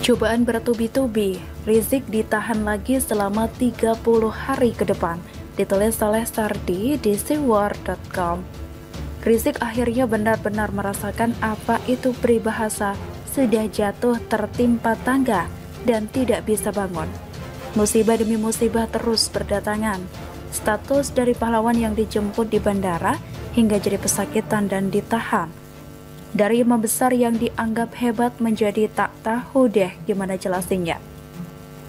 Cobaan bertubi-tubi, Rizik ditahan lagi selama 30 hari ke depan, ditulis oleh Sardi di dcwar.com. Rizik akhirnya benar-benar merasakan apa itu peribahasa sudah jatuh tertimpa tangga dan tidak bisa bangun. Musibah demi musibah terus berdatangan. Status dari pahlawan yang dijemput di bandara hingga jadi pesakitan dan ditahan. Dari imam besar yang dianggap hebat menjadi tak tahu deh gimana jelasinnya.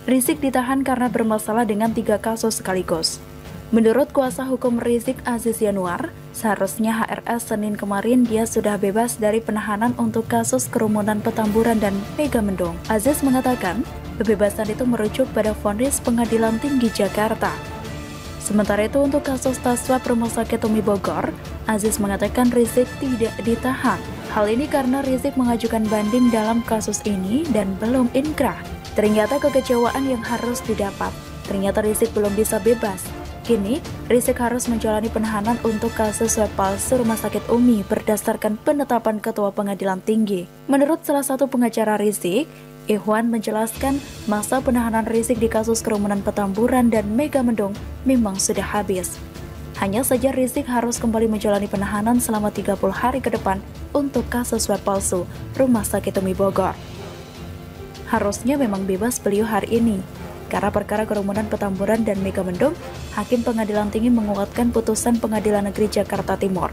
Rizik ditahan karena bermasalah dengan 3 kasus sekaligus. Menurut kuasa hukum Rizik Aziz Yanuar, seharusnya HRS Senin kemarin dia sudah bebas dari penahanan untuk kasus kerumunan Petamburan dan Megamendung. Aziz mengatakan, kebebasan itu merujuk pada vonis Pengadilan Tinggi Jakarta. Sementara itu untuk kasus Taswab Rumah Sakit Umi Bogor, Aziz mengatakan Rizik tidak ditahan. Hal ini karena Rizik mengajukan banding dalam kasus ini dan belum inkrah. Ternyata kekecewaan yang harus didapat. Ternyata Rizik belum bisa bebas. Kini, Rizik harus menjalani penahanan untuk kasus swab palsu Rumah Sakit Umi berdasarkan penetapan Ketua Pengadilan Tinggi. Menurut salah satu pengacara Rizik, Ikhwan menjelaskan masa penahanan Rizik di kasus kerumunan Petamburan dan Megamendung memang sudah habis. Hanya saja Rizik harus kembali menjalani penahanan selama 30 hari ke depan untuk kasus swab palsu Rumah Sakit Umi Bogor. Harusnya memang bebas beliau hari ini. Karena perkara kerumunan Petamburan dan Megamendung, Hakim Pengadilan Tinggi menguatkan putusan Pengadilan Negeri Jakarta Timur.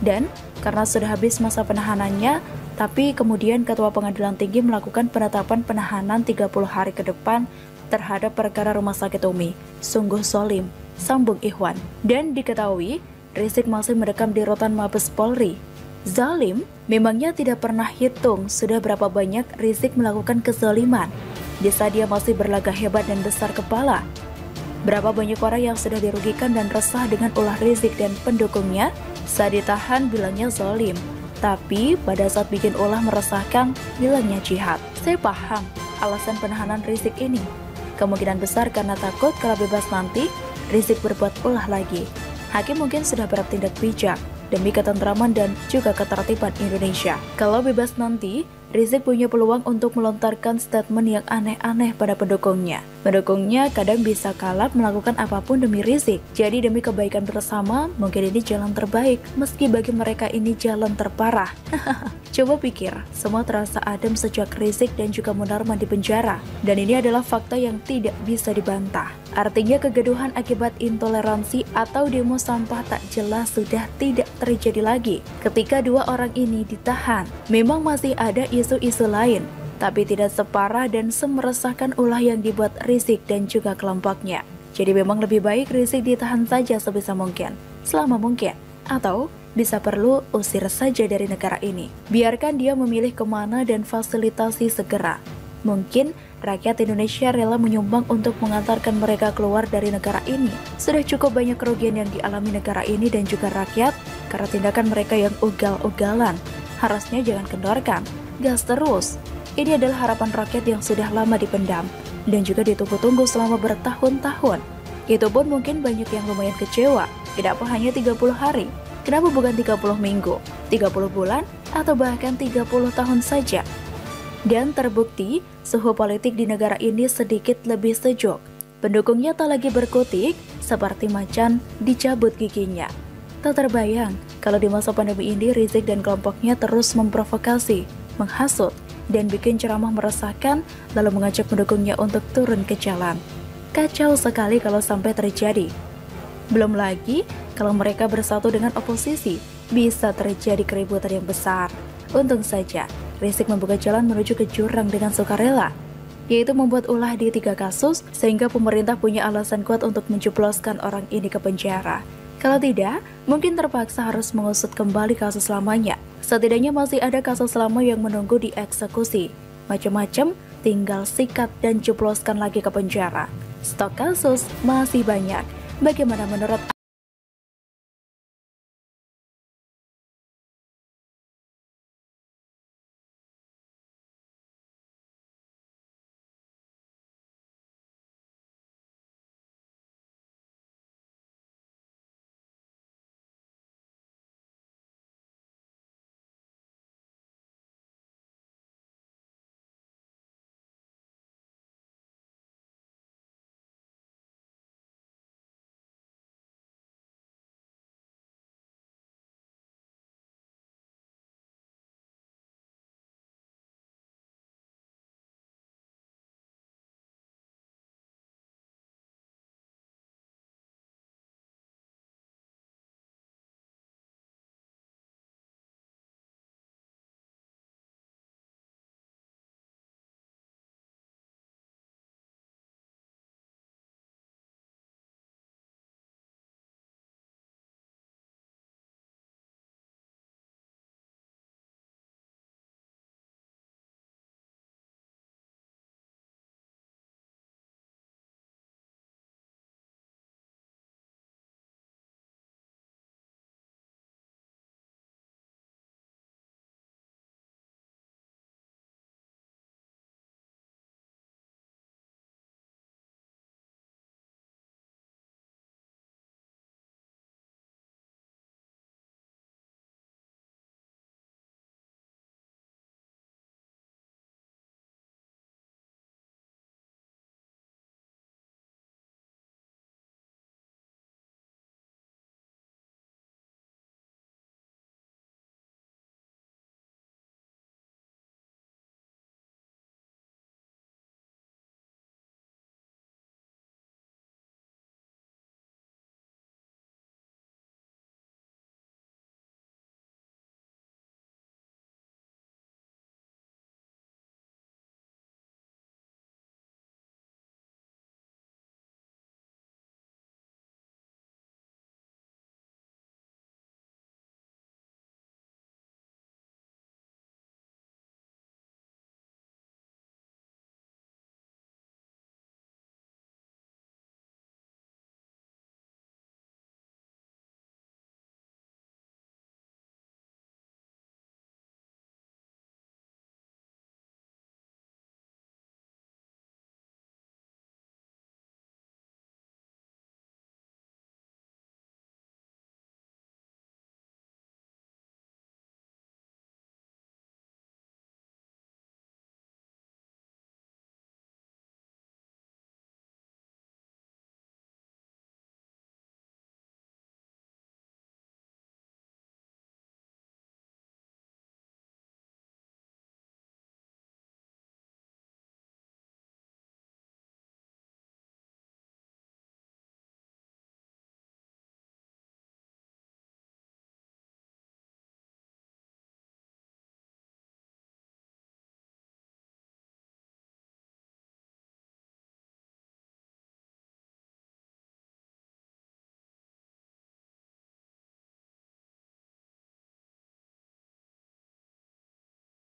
Dan karena sudah habis masa penahanannya, tapi kemudian Ketua Pengadilan Tinggi melakukan penetapan penahanan 30 hari ke depan terhadap perkara Rumah Sakit Umi. Sungguh zolim, sambung Ikhwan. Dan diketahui, Rizik masih mendekam di Rutan Mabes Polri. Zalim, memangnya tidak pernah hitung sudah berapa banyak Rizik melakukan kezaliman di saat dia masih berlagak hebat dan besar kepala. Berapa banyak orang yang sudah dirugikan dan resah dengan ulah Rizik dan pendukungnya saat ditahan bilangnya zalim. Tapi pada saat bikin ulah meresahkan bilangnya jihad. Saya paham alasan penahanan Rizik ini. Kemungkinan besar karena takut kalau bebas nanti Rizik berbuat ulah lagi. Hakim mungkin sudah bertindak bijak demi ketentraman dan juga ketertiban Indonesia. Kalau bebas nanti, Rizik punya peluang untuk melontarkan statement yang aneh-aneh pada pendukungnya. Pendukungnya kadang bisa kalap melakukan apapun demi Rizik. Jadi demi kebaikan bersama, mungkin ini jalan terbaik, meski bagi mereka ini jalan terparah. Coba pikir, semua terasa adem sejak Rizik dan juga Munarman di penjara. Dan ini adalah fakta yang tidak bisa dibantah. Artinya kegaduhan akibat intoleransi atau demo sampah tak jelas sudah tidak terjadi lagi. Ketika 2 orang ini ditahan, memang masih ada isu-isu lain, tapi tidak separah dan semeresahkan ulah yang dibuat Rizik dan juga kelompoknya. Jadi memang lebih baik Rizik ditahan saja sebisa mungkin, selama mungkin, atau bisa perlu usir saja dari negara ini. Biarkan dia memilih kemana dan fasilitasi segera. Mungkin rakyat Indonesia rela menyumbang untuk mengantarkan mereka keluar dari negara ini. Sudah cukup banyak kerugian yang dialami negara ini dan juga rakyat karena tindakan mereka yang ugal-ugalan. Harusnya jangan kendorkan, gas terus. Ini adalah harapan rakyat yang sudah lama dipendam dan juga ditunggu-tunggu selama bertahun-tahun. Itu pun mungkin banyak yang lumayan kecewa. Kenapa hanya 30 hari? Kenapa bukan 30 minggu, 30 bulan, atau bahkan 30 tahun saja? Dan terbukti, suhu politik di negara ini sedikit lebih sejuk. Pendukungnya tak lagi berkutik, seperti macan dicabut giginya. Tak terbayang, kalau di masa pandemi ini Rizik dan kelompoknya terus memprovokasi, menghasut, dan bikin ceramah meresahkan, lalu mengajak pendukungnya untuk turun ke jalan. Kacau sekali kalau sampai terjadi. Belum lagi, kalau mereka bersatu dengan oposisi, bisa terjadi keributan yang besar. Untung saja, Rizik membuka jalan menuju ke jurang dengan sukarela, yaitu membuat ulah di 3 kasus, sehingga pemerintah punya alasan kuat untuk menjebloskan orang ini ke penjara. Kalau tidak, mungkin terpaksa harus mengusut kembali kasus lamanya. Setidaknya masih ada kasus lama yang menunggu dieksekusi. Macam-macam, tinggal sikat dan jebloskan lagi ke penjara. Stok kasus masih banyak. Bagaimana menurut